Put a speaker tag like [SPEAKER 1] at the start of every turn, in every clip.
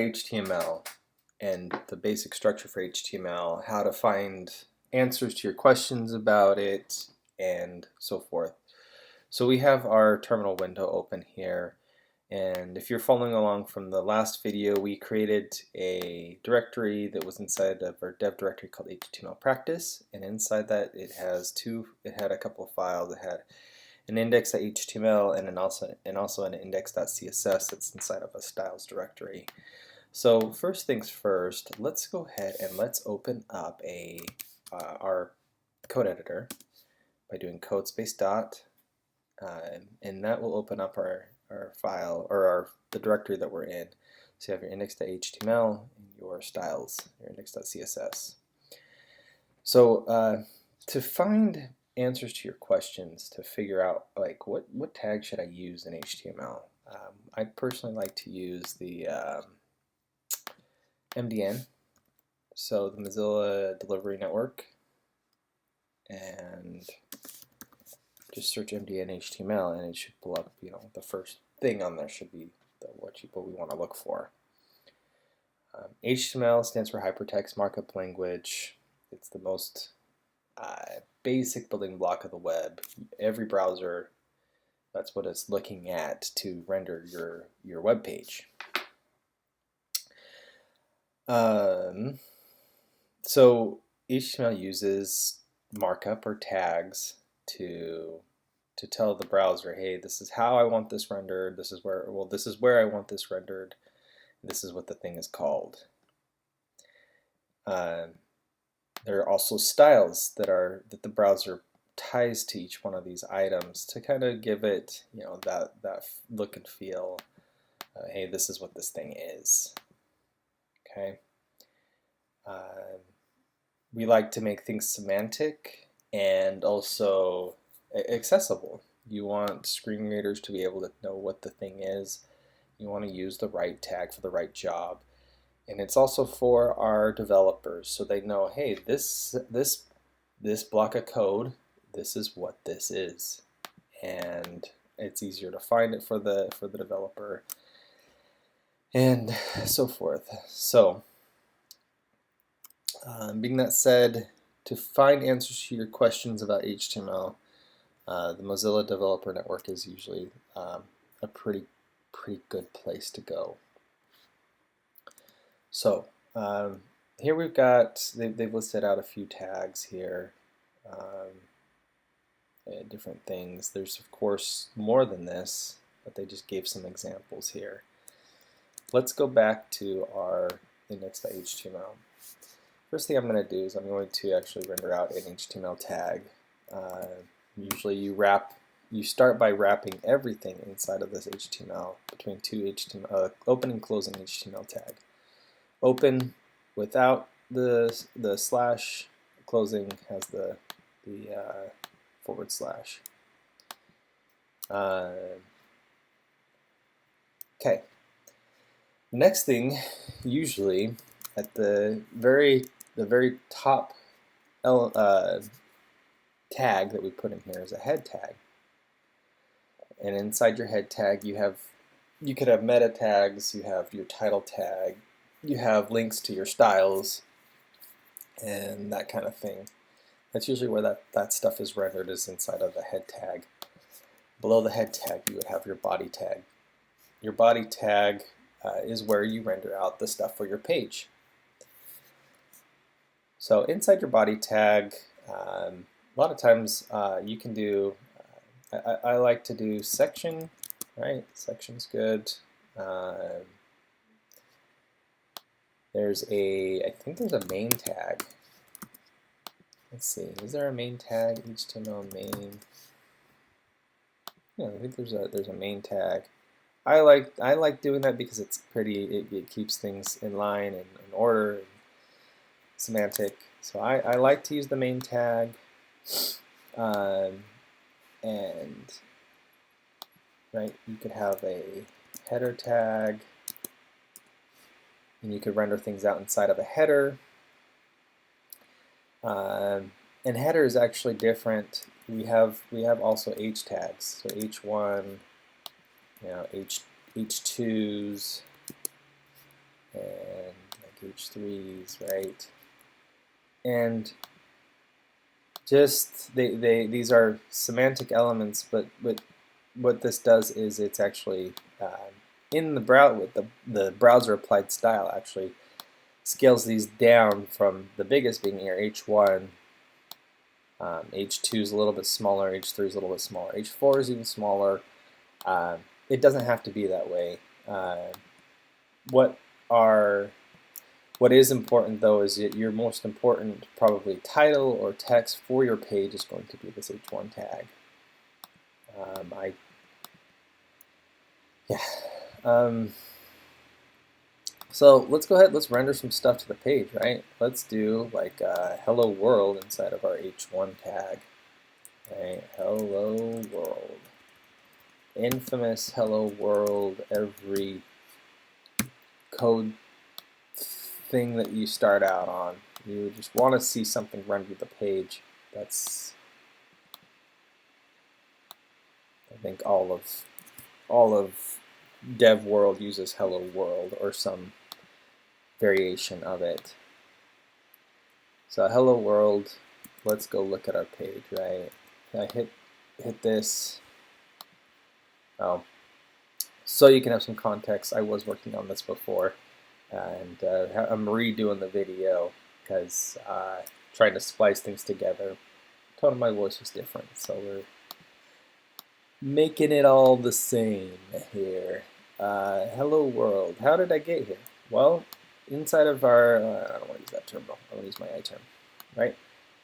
[SPEAKER 1] HTML and the basic structure for HTML, how to find answers to your questions about it, and so forth. So we have our terminal window open here, and if you're following along from the last video, we created a directory that was inside of our dev directory called HTML practice, and inside that it had a couple of files. It had an index.html and also an index.css that's inside of a styles directory. So first things first, let's go ahead and let's open up our code editor by doing code space dot, and that will open up our file, or the directory that we're in. So you have your index.html and your styles, your index.css. So to find answers to your questions, to figure out like what tag should I use in HTML, I personally like to use the MDN, so the Mozilla Delivery Network, and just search MDN HTML and it should pull up, the first thing on there should be what we want to look for. HTML stands for Hypertext Markup Language. It's the most basic building block of the web. Every browser, that's what it's looking at to render your web page. So HTML uses markup or tags to tell the browser, hey, this is how I want this rendered. This is where I want this rendered. This is what the thing is called. There are also styles that the browser ties to each one of these items to kind of give it, that look and feel. Hey, this is what this thing is. Okay. We like to make things semantic and also accessible. You want screen readers to be able to know what the thing is. You want to use the right tag for the right job. And it's also for our developers, so they know, hey, this block of code, this is what this is. And it's easier to find it for the developer, and so forth. So being that said, to find answers to your questions about HTML, the Mozilla Developer Network is usually a pretty good place to go. So here we've got, they've listed out a few tags here, different things. There's of course more than this, but they just gave some examples here. Let's go back to our index.html. First thing I'm going to do is I'm going to actually render out an HTML tag. Usually you start by wrapping everything inside of this HTML between two open and closing HTML tag. Open without the slash, closing has the forward slash. Okay. Next thing, usually at the very top tag that we put in here is a head tag, and inside your head tag you could have meta tags, you have your title tag, you have links to your styles, and that kind of thing. That's usually where that stuff is rendered, is inside of the head tag. Below the head tag you would have your body tag. Your body tag is where you render out the stuff for your page. So inside your body tag, a lot of times you can do, I like to do section, right? Section's good. I think there's a main tag. Let's see, is there a main tag? HTML main. Yeah, I think there's a main tag. I like doing that because it's pretty. It keeps things in line and in order, and semantic. So I like to use the main tag, and right, you could have a header tag, and you could render things out inside of a header. And header is actually different. We have also H tags. So H1, H2s, H3s, right? And just these are semantic elements, but what this does is it's actually in the browser applied style actually scales these down from the biggest being here H1. H2 is a little bit smaller, H3 is a little bit smaller, H4 is even smaller. It doesn't have to be that way. What is important though is that your most important probably title or text for your page is going to be this H1 tag. So let's go ahead, let's render some stuff to the page, right? Let's do like hello world inside of our H1 tag. Right? Hello world. Infamous hello world, every code thing that you start out on. You just want to see something rendered to the page. That's, I think all of dev world uses hello world or some variation of it. So hello world, let's go look at our page, right? I hit this. Oh, so you can have some context. I was working on this before, and I'm redoing the video because trying to splice things together. The tone of my voice was different, so we're making it all the same here. Hello world. How did I get here? Well, inside of our, I don't want to use that term though. I want to use my I term, right?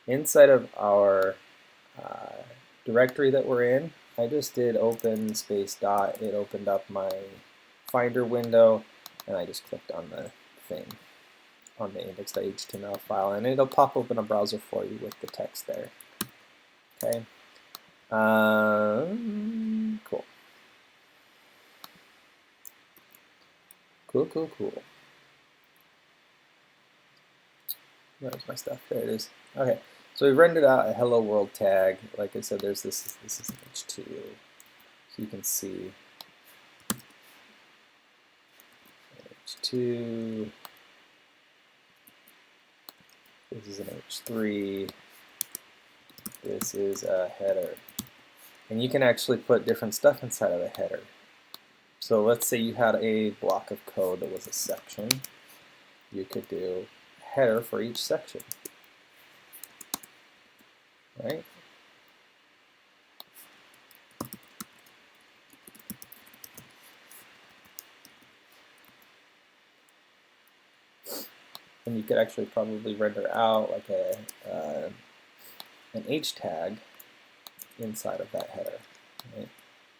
[SPEAKER 1] Inside of our directory that we're in, I just did open space dot. It opened up my Finder window, and I just clicked on the thing, on the index.html file, and it'll pop open a browser for you with the text there. Okay. Cool. Cool. Where's my stuff? There it is. Okay. So we rendered out a hello world tag. Like I said, there's this is an H2. So you can see H2. This is an H3. This is a header. And you can actually put different stuff inside of a header. So let's say you had a block of code that was a section. You could do a header for each section. Right? And you could actually probably render out like an H tag inside of that header. Right?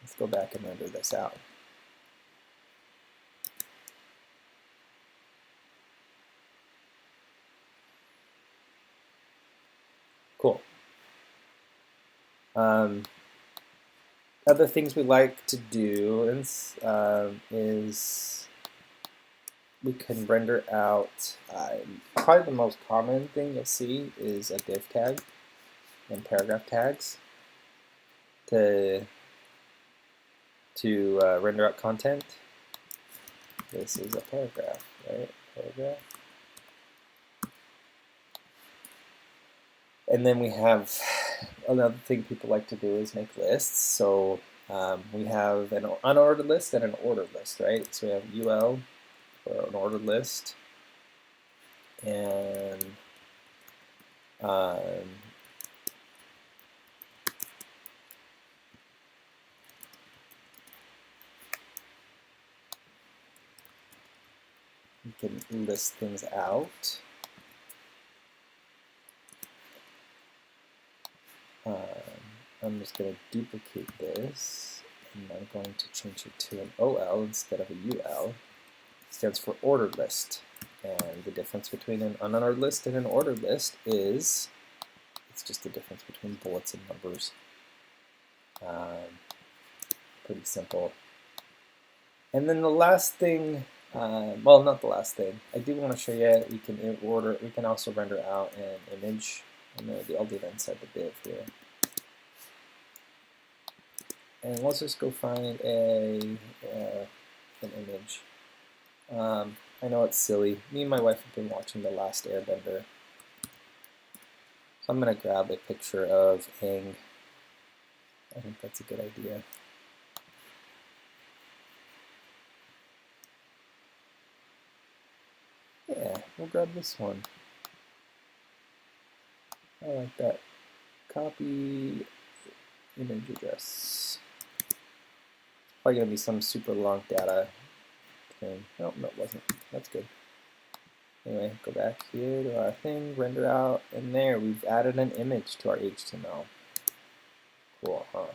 [SPEAKER 1] Let's go back and render this out. Cool. Other things we like to do is we can render out, probably the most common thing you'll see is a div tag and paragraph tags to render out content. This is a paragraph, right? Paragraph. And then we have another thing people like to do is make lists. So we have an unordered list and an ordered list, right? So we have UL for an ordered list, and you can list things out. I'm just going to duplicate this, and I'm going to change it to an OL instead of a UL. It stands for ordered list. And the difference between an unordered list and an ordered list is it's just the difference between bullets and numbers. Pretty simple. And then the last thing, well, not the last thing. I do want to show you we can also render out an image, and I'll do that inside the div here. And let's just go find an image. I know it's silly. Me and my wife have been watching The Last Airbender. So I'm going to grab a picture of Aang. I think that's a good idea. Yeah, we'll grab this one. I like that. Copy image address. Probably going to be some super long data thing. Oh, no, it wasn't. That's good. Anyway, go back here to our thing, render out, and there, we've added an image to our HTML. Cool, huh?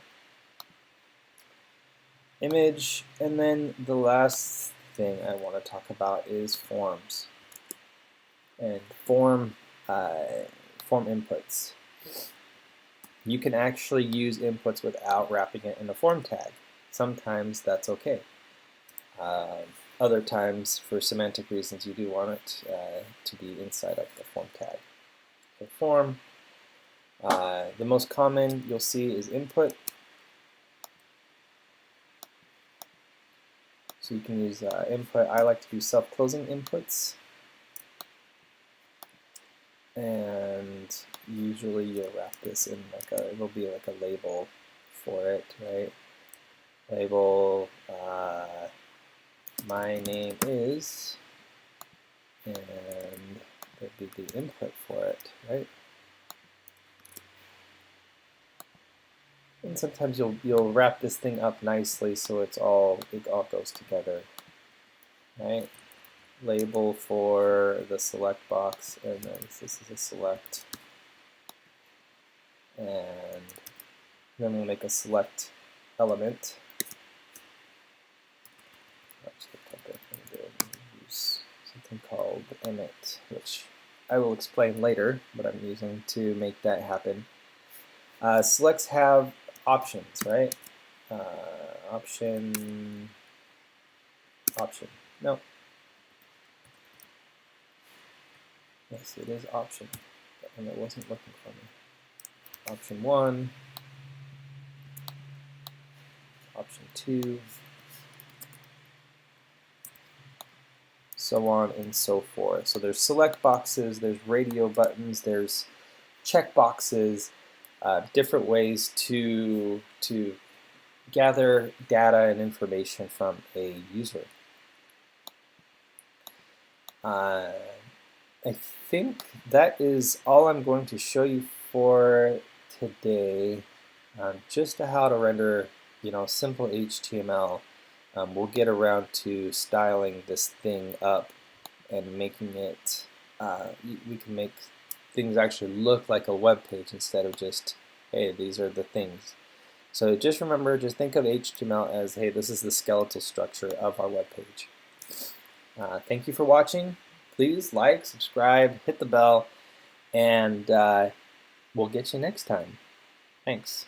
[SPEAKER 1] Image, and then the last thing I want to talk about is forms. And form inputs. You can actually use inputs without wrapping it in a form tag. Sometimes that's okay. Other times, for semantic reasons, you do want it to be inside of the form tag. The form, the most common you'll see is input. So you can use input. I like to do self-closing inputs. And usually you'll wrap this in like a, it'll be like a label for it, right? Label, my name is, and that'd be the input for it, right? And sometimes you'll wrap this thing up nicely so it all goes together, right? Label for the select box, and then this is a select, and then we'll make a select element. Use something called emit, which I will explain later, but I'm using to make that happen. Selects have options, right? Option. No. Yes, it is option, and it wasn't looking for me. Option 1, option 2, so on and so forth. So there's select boxes, there's radio buttons, there's check boxes, different ways to gather data and information from a user. I think that is all I'm going to show you for today, just how to render, simple HTML. We'll get around to styling this thing up and making it, we can make things actually look like a web page instead of just, hey, these are the things. So just remember, just think of HTML as, hey, this is the skeletal structure of our web page. Thank you for watching. Please like, subscribe, hit the bell, and we'll get you next time. Thanks.